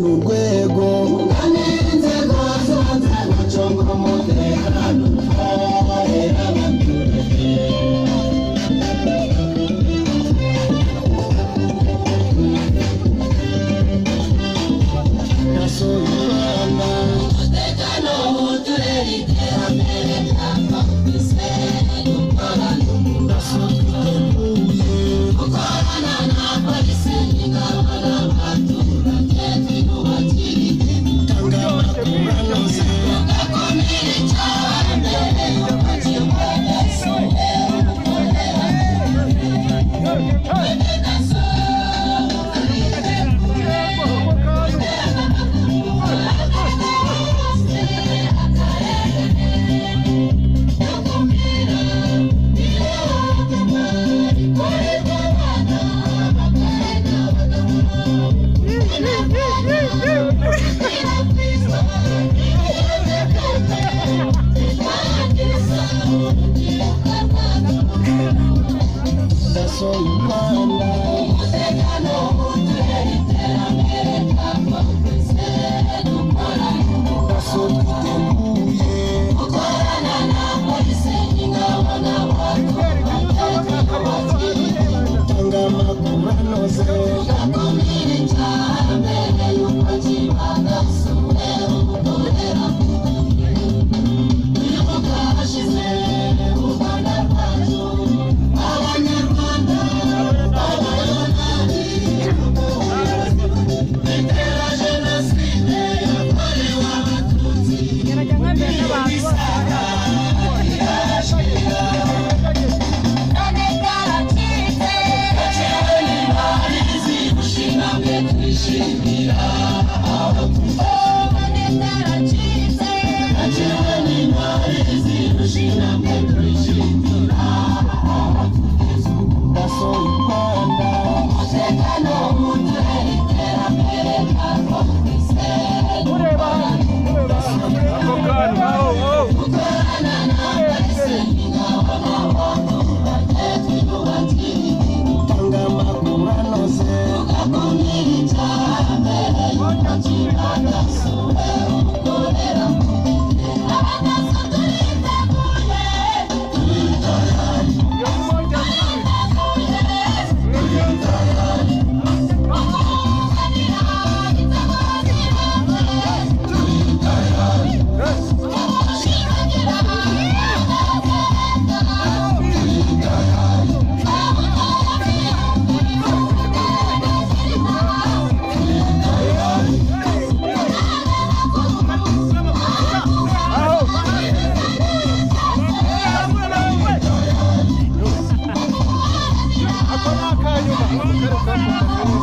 n'urwego inzego zose gucunga umutekano twarera abaturage daso y'Urwanda umutekano w'uturere iterambere ryava ku isi gukorana daso twiteguye gukorana na polisi n'ingabo n'abaturage twiyubakire gutanga amakuru anoze tugakumira iterambere y'ubuzima bw'isumbye daso y'Urwanda umutekano w'uturere iterambere ryava ku isi dukorana daso twiteguye gukorana na polisi n'ingabo n'abaturage gutanga amakuru anoze tugakumira iterambere y'ubuzima bw'isumbye ubukorera kwibuka hashize u Rwanda rwacu abanyarwanda abayonani bitera jenoside yakorewe abatutsi isaga irashira none byaracitse gacewe n'intwari zirushinga mwe twishimira abatutsi none byaracitse gacewe n'intwari zirushinga mwe twishimira daso y'Urwanda umutekano w'uturere iterambere ryava ku isi gukorana na polisi n'ingabo n'abaturage twiyubakire gutanga amakuru anoze tugakumira iterambere y'ubuzima bw'isumbye ubukorera abadaso turiteguye turi Ako na kayo ba?